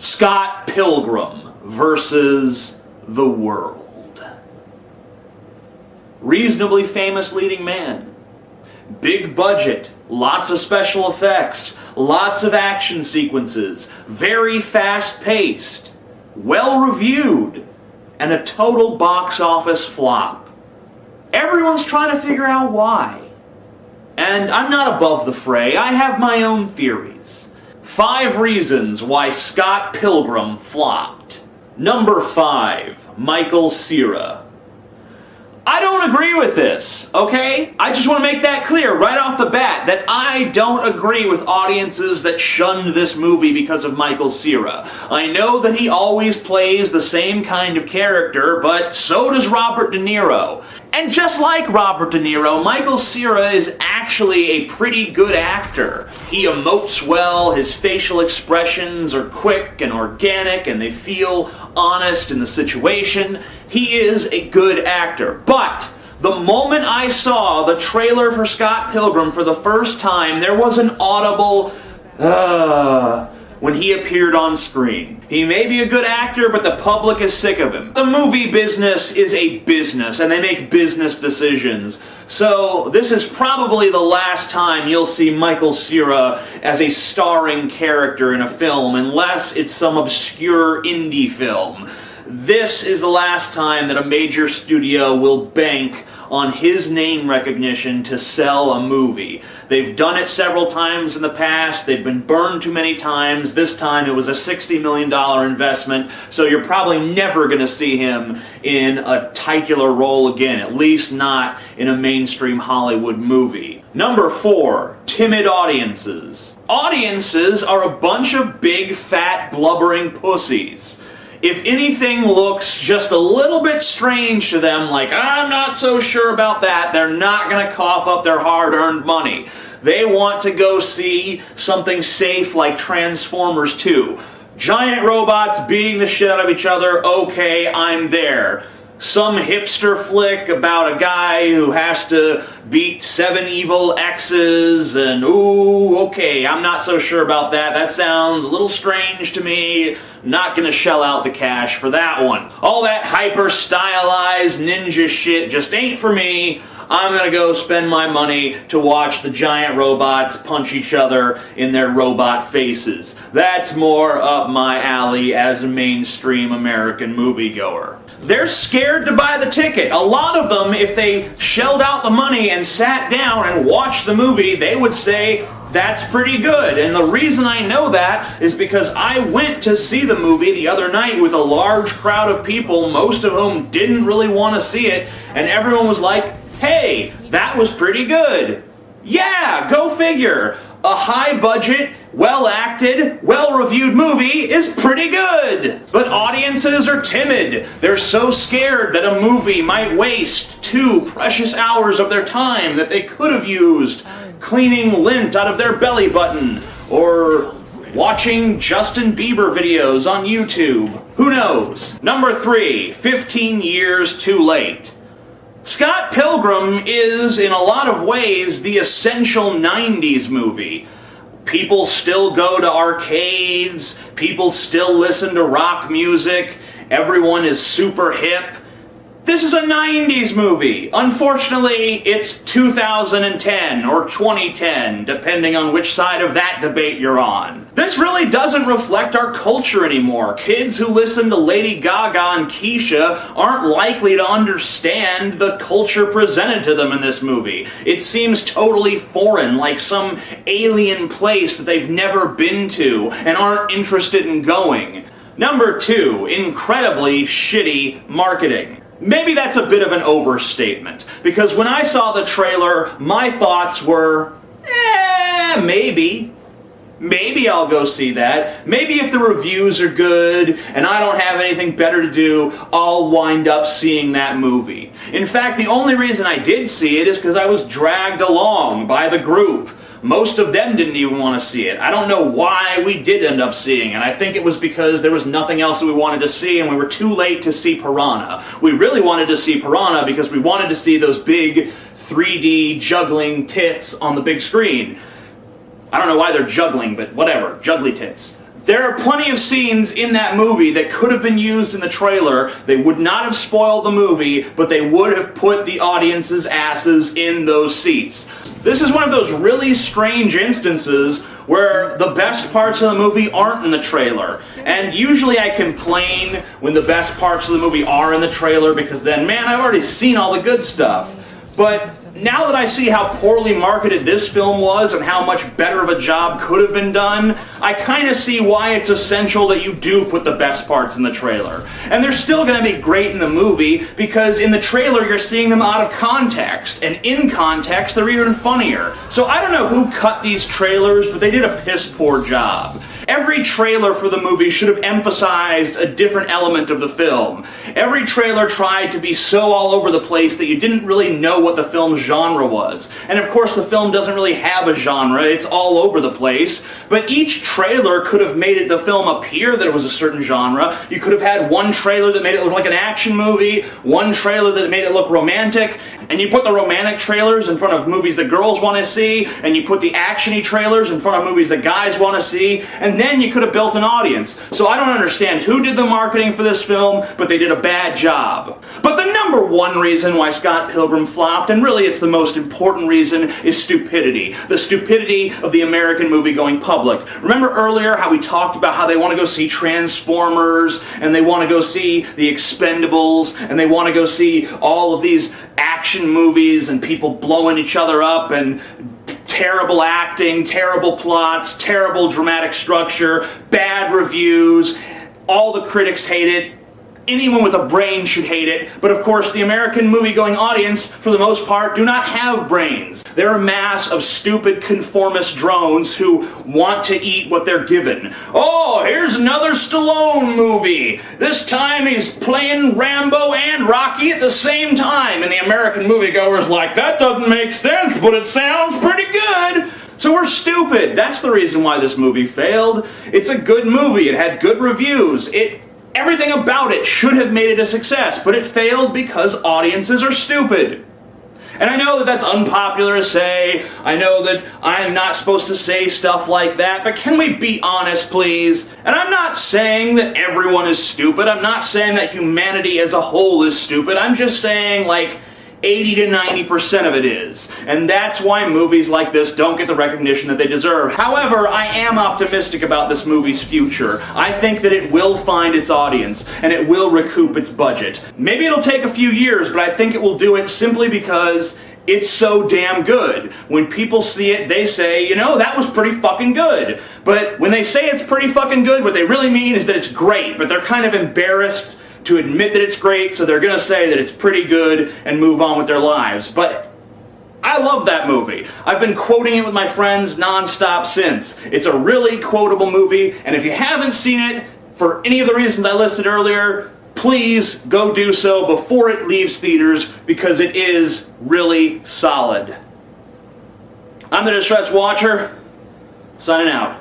Scott Pilgrim versus the world. Reasonably famous leading man. Big budget, lots of special effects, lots of action sequences, very fast-paced, well-reviewed, and a total box office flop. Everyone's trying to figure out why. And I'm not above the fray. I have my own theories. 5 reasons why Scott Pilgrim flopped. Number 5, Michael Cera. I don't agree with this, okay? I just want to make that clear right off the bat, that I don't agree with audiences that shunned this movie because of Michael Cera. I know that he always plays the same kind of character, but so does Robert De Niro. And just like Robert De Niro, Michael Cera is actually a pretty good actor. He emotes well, his facial expressions are quick and organic, and they feel honest in the situation. He is a good actor. But the moment I saw the trailer for Scott Pilgrim for the first time, there was an audible when he appeared on screen. He may be a good actor, but the public is sick of him. The movie business is a business, and they make business decisions. So this is probably the last time you'll see Michael Cera as a starring character in a film, unless it's some obscure indie film. This is the last time that a major studio will bank on his name recognition to sell a movie. They've done it several times in the past. They've been burned too many times. This time it was a $60 million investment, so you're probably never going to see him in a titular role again, at least not in a mainstream Hollywood movie. Number 4, timid audiences. Audiences are a bunch of big, fat, blubbering pussies. If anything looks just a little bit strange to them, like, I'm not so sure about that, they're not going to cough up their hard-earned money. They want to go see something safe like Transformers 2. Giant robots beating the shit out of each other, okay, I'm there. Some hipster flick about a guy who has to beat 7 evil exes, and ooh, okay, I'm not so sure about that. That sounds a little strange to me. Not gonna shell out the cash for that one. All that hyper-stylized ninja shit just ain't for me. I'm gonna go spend my money to watch the giant robots punch each other in their robot faces. That's more up my alley as a mainstream American moviegoer. They're scared to buy the ticket. A lot of them, if they shelled out the money and sat down and watched the movie, they would say, that's pretty good. And the reason I know that is because I went to see the movie the other night with a large crowd of people, most of whom didn't really want to see it, and everyone was like, hey, that was pretty good. Yeah, go figure. A high-budget, well-acted, well-reviewed movie is pretty good. But audiences are timid. They're so scared that a movie might waste 2 precious hours of their time that they could have used cleaning lint out of their belly button, or watching Justin Bieber videos on YouTube. Who knows? Number 3, 15 years too late. Scott Pilgrim is, in a lot of ways, the essential 90s movie. People still go to arcades, people still listen to rock music, everyone is super hip. This is a 90s movie. Unfortunately, it's 2010 or 2010, depending on which side of that debate you're on. This really doesn't reflect our culture anymore. Kids who listen to Lady Gaga and Keisha aren't likely to understand the culture presented to them in this movie. It seems totally foreign, like some alien place that they've never been to and aren't interested in going. Number 2, incredibly shitty marketing. Maybe that's a bit of an overstatement, because when I saw the trailer, my thoughts were, maybe. Maybe I'll go see that. Maybe if the reviews are good and I don't have anything better to do, I'll wind up seeing that movie. In fact, the only reason I did see it is because I was dragged along by the group. Most of them didn't even want to see it. I don't know why we did end up seeing it. I think it was because there was nothing else that we wanted to see and we were too late to see Piranha. We really wanted to see Piranha because we wanted to see those big 3D juggling tits on the big screen. I don't know why they're juggling, but whatever. Juggly tits. There are plenty of scenes in that movie that could have been used in the trailer. They would not have spoiled the movie, but they would have put the audience's asses in those seats. This is one of those really strange instances where the best parts of the movie aren't in the trailer. And usually I complain when the best parts of the movie are in the trailer because then, man, I've already seen all the good stuff. But now that I see how poorly marketed this film was and how much better of a job could have been done, I kind of see why it's essential that you do put the best parts in the trailer. And they're still going to be great in the movie because in the trailer you're seeing them out of context, and in context they're even funnier. So I don't know who cut these trailers, but they did a piss poor job. Every trailer for the movie should have emphasized a different element of the film. Every trailer tried to be so all over the place that you didn't really know what the film's genre was. And of course the film doesn't really have a genre, it's all over the place. But each trailer could have made the film appear that it was a certain genre. You could have had one trailer that made it look like an action movie, one trailer that made it look romantic, and you put the romantic trailers in front of movies that girls want to see, and you put the action-y trailers in front of movies that guys want to see, and then you could have built an audience. So I don't understand who did the marketing for this film, but they did a bad job. But the number one reason why Scott Pilgrim flopped, and really it's the most important reason, is stupidity. The stupidity of the American movie-going public. Remember earlier how we talked about how they want to go see Transformers, and they want to go see The Expendables, and they want to go see all of these action movies and people blowing each other up and terrible acting, terrible plots, terrible dramatic structure, bad reviews, all the critics hate it. Anyone with a brain should hate it, but of course the American movie-going audience, for the most part, do not have brains. They're a mass of stupid conformist drones who want to eat what they're given. Oh, here's another Stallone movie! This time he's playing Rambo and Rocky at the same time, and the American moviegoer's like, that doesn't make sense, but it sounds pretty good! So we're stupid. That's the reason why this movie failed. It's a good movie. It had good reviews. Everything about it should have made it a success, but it failed because audiences are stupid. And I know that that's unpopular to say, I know that I'm not supposed to say stuff like that, but can we be honest, please? And I'm not saying that everyone is stupid, I'm not saying that humanity as a whole is stupid, I'm just saying, like, 80 to 90% of it is. And that's why movies like this don't get the recognition that they deserve. However, I am optimistic about this movie's future. I think that it will find its audience, and it will recoup its budget. Maybe it'll take a few years, but I think it will do it simply because it's so damn good. When people see it, they say, you know, that was pretty fucking good. But when they say it's pretty fucking good, what they really mean is that it's great, but they're kind of embarrassed to admit that it's great, so they're gonna say that it's pretty good and move on with their lives. But I love that movie. I've been quoting it with my friends nonstop since. It's a really quotable movie, and if you haven't seen it, for any of the reasons I listed earlier, please go do so before it leaves theaters, because it is really solid. I'm the Distressed Watcher, signing out.